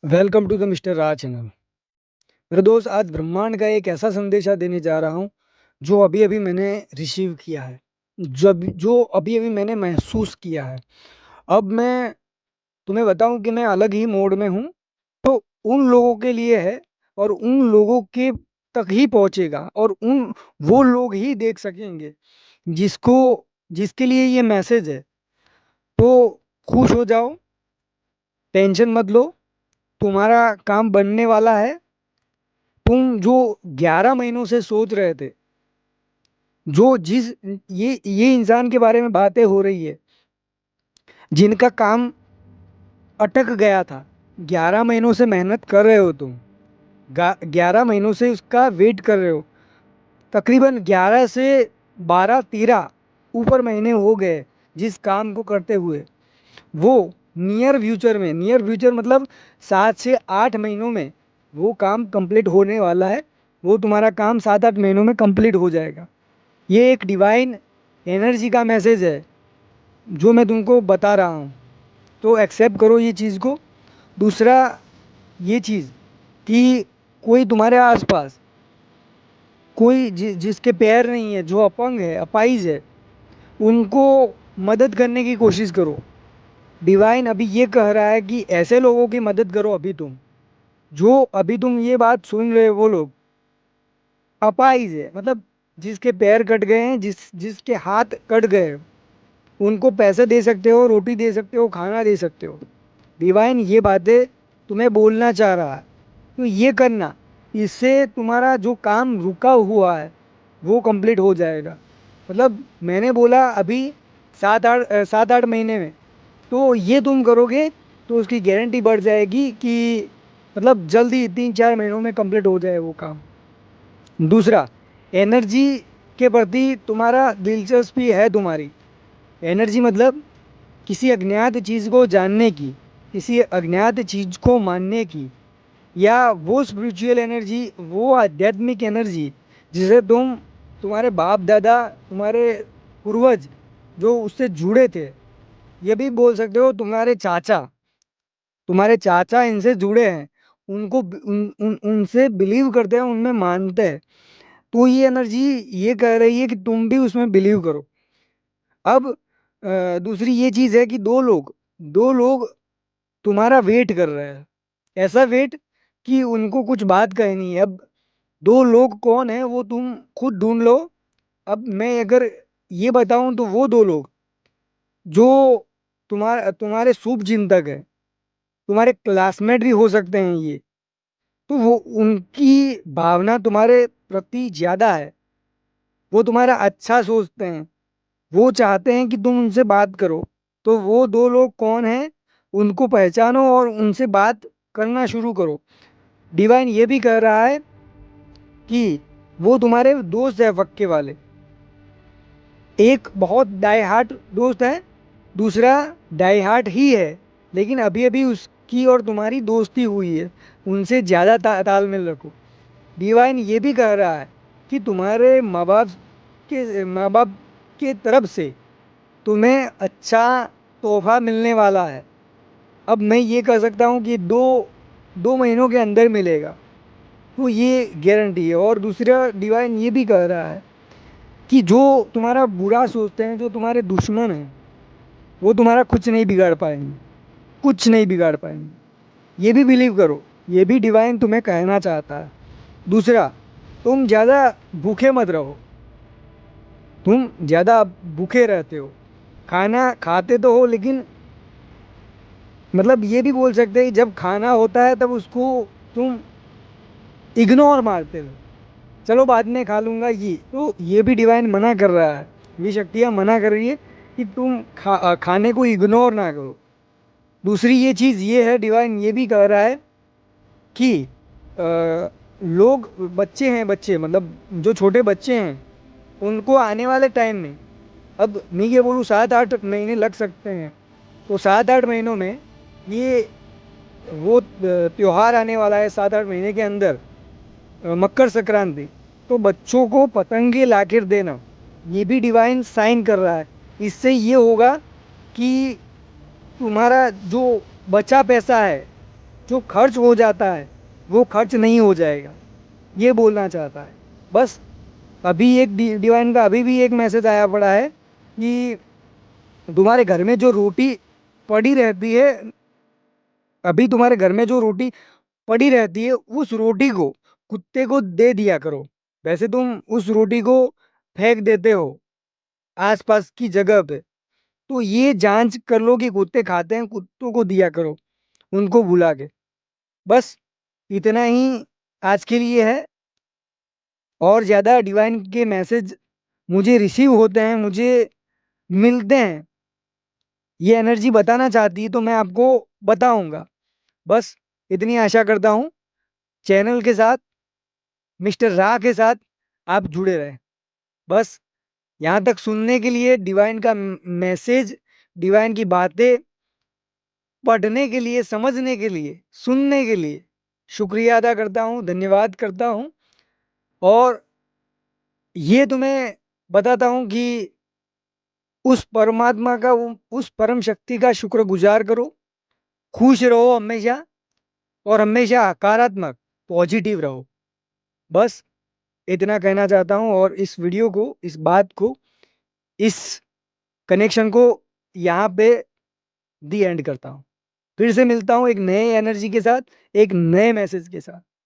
Welcome to the mister Raj channel. मेरे दोस्त, आज ब्रह्मांड का एक ऐसा संदेशा देने जा रहा हूँ जो अभी अभी मैंने रिसीव किया है, जो अभी अभी मैंने महसूस किया है। अब मैं तुम्हें बताऊं कि मैं अलग ही मोड में हूँ। तो उन लोगों के लिए है और उन लोगों के तक ही पहुंचेगा और उन वो लोग ही देख सकेंगे जिसको जिसके लिए ये मैसेज है। तो खुश हो जाओ, टेंशन मत लो, तुम्हारा काम बनने वाला है। तुम जो 11 महीनों से सोच रहे थे, जो जिस ये इंसान के बारे में बातें हो रही है जिनका काम अटक गया था, 11 महीनों से मेहनत कर रहे हो तुम, 11 महीनों से उसका वेट कर रहे हो। तकरीबन 11 से 12-13 ऊपर महीने हो गए जिस काम को करते हुए। वो नियर फ्यूचर मतलब 7 से 8 महीनों में वो काम कंप्लीट होने वाला है। वो तुम्हारा काम 7-8 महीनों में कंप्लीट हो जाएगा। ये एक डिवाइन एनर्जी का मैसेज है जो मैं तुमको बता रहा हूँ। तो एक्सेप्ट करो ये चीज़ को। दूसरा, ये चीज़ कि कोई तुम्हारे आसपास, कोई जिसके पैर नहीं है, जो अपंग है, अपाइज है, उनको मदद करने की कोशिश करो। डिवाइन अभी ये कह रहा है कि ऐसे लोगों की मदद करो। अभी तुम ये बात सुन रहे हो, वो लोग अपाइज है, मतलब जिसके पैर कट गए हैं, जिसके हाथ कट गए हैं, उनको पैसे दे सकते हो, रोटी दे सकते हो, खाना दे सकते हो। डिवाइन ये बातें तुम्हें बोलना चाह रहा है, तो ये करना। इससे तुम्हारा जो काम रुका हुआ है वो कंप्लीट हो जाएगा। मतलब मैंने बोला अभी 7-8 महीने में, तो ये तुम करोगे तो उसकी गारंटी बढ़ जाएगी कि मतलब जल्दी 3-4 महीनों में कंप्लीट हो जाए वो काम। दूसरा, एनर्जी के प्रति तुम्हारा दिलचस्पी है तुम्हारी। एनर्जी मतलब किसी अज्ञात चीज़ को जानने की, किसी अज्ञात चीज़ को मानने की, या वो स्पिरिचुअल एनर्जी, वो आध्यात्मिक एनर्जी जिसे तुम्हारे बाप दादा, तुम्हारे पूर्वज जो उससे जुड़े थे, ये भी बोल सकते हो तुम्हारे चाचा इनसे जुड़े हैं। उनसे बिलीव करते हैं, उनमें मानते हैं। तो ये एनर्जी ये कह रही है कि तुम भी उसमें बिलीव करो। अब दूसरी ये चीज़ है कि दो लोग तुम्हारा वेट कर रहे हैं। ऐसा वेट कि उनको कुछ बात कहनी है। अब दो लोग कौन है वो तुम खुद ढूंढ लो। अब मैं अगर ये बताऊं तो वो दो लोग जो तुम्हारे शुभ चिंतक है, तुम्हारे क्लासमेट भी हो सकते हैं ये। तो वो, उनकी भावना तुम्हारे प्रति ज़्यादा है। वो तुम्हारा अच्छा सोचते हैं, वो चाहते हैं कि तुम उनसे बात करो। तो वो दो लोग कौन हैं, उनको पहचानो और उनसे बात करना शुरू करो। डिवाइन ये भी कह रहा है कि वो तुम्हारे दोस्त है पक्के वाले। एक बहुत डाई हार्ट दोस्त है, दूसरा डाई हार्ट ही है, लेकिन अभी अभी उसकी और तुम्हारी दोस्ती हुई है। उनसे ज़्यादा तालमेल रखो। डिवाइन ये भी कह रहा है कि तुम्हारे माँ बाप के तरफ से तुम्हें अच्छा तोहफा मिलने वाला है। अब मैं ये कह सकता हूँ कि दो 2 महीनों के अंदर मिलेगा, तो ये गारंटी है। और दूसरा, डिवाइन ये भी कह रहा है कि जो तुम्हारा बुरा सोचते हैं, जो तुम्हारे दुश्मन हैं, वो तुम्हारा कुछ नहीं बिगाड़ पाएंगे, कुछ नहीं बिगाड़ पाएंगे। ये भी बिलीव करो। ये भी डिवाइन तुम्हें कहना चाहता है। दूसरा, तुम ज़्यादा भूखे मत रहो। तुम ज़्यादा भूखे रहते हो, खाना खाते तो हो, लेकिन मतलब ये भी बोल सकते हैं कि जब खाना होता है तब उसको तुम इग्नोर मारते हो। चलो बाद में खा लूँगा, ये भी डिवाइन मना कर रहा है। ये शक्तियाँ मना कर रही है कि तुम खाने को इग्नोर ना करो। दूसरी ये चीज़ ये है, डिवाइन ये भी कह रहा है कि लोग, बच्चे मतलब जो छोटे बच्चे हैं, उनको आने वाले टाइम में, अब मैं ये बोलूँ 7-8 महीने लग सकते हैं, तो 7-8 महीनों में ये वो त्योहार आने वाला है 7-8 महीने के अंदर, मकर संक्रांति। तो बच्चों को पतंगे लाकर देना, ये भी डिवाइन साइन कर रहा है। इससे ये होगा कि तुम्हारा जो बचा पैसा है जो खर्च हो जाता है वो खर्च नहीं हो जाएगा, ये बोलना चाहता है। बस अभी एक डिवाइन का अभी भी एक मैसेज आया पड़ा है कि तुम्हारे घर में जो रोटी पड़ी रहती है, अभी तुम्हारे घर में जो रोटी पड़ी रहती है उस रोटी को कुत्ते को दे दिया करो। वैसे तुम उस रोटी को फेंक देते हो आसपास की जगह पे, तो ये जांच कर लो कि कुत्ते खाते हैं, कुत्तों को दिया करो उनको बुला के। बस इतना ही आज के लिए है। और ज़्यादा डिवाइन के मैसेज मुझे रिसीव होते हैं, मुझे मिलते हैं, ये एनर्जी बताना चाहती है तो मैं आपको बताऊंगा। बस इतनी आशा करता हूँ चैनल के साथ, मिस्टर रा के साथ आप जुड़े रहें। बस यहाँ तक सुनने के लिए, डिवाइन का मैसेज, डिवाइन की बातें पढ़ने के लिए, समझने के लिए, सुनने के लिए शुक्रिया अदा करता हूँ, धन्यवाद करता हूँ। और ये तुम्हें बताता हूँ कि उस परमात्मा का, उस परम शक्ति का शुक्रगुजार करो, खुश रहो हमेशा, और हमेशा सकारात्मक पॉजिटिव रहो। बस इतना कहना चाहता हूँ, और इस वीडियो को, इस बात को, इस कनेक्शन को यहाँ पे दी एंड करता हूँ। फिर से मिलता हूँ एक नए एनर्जी के साथ, एक नए मैसेज के साथ।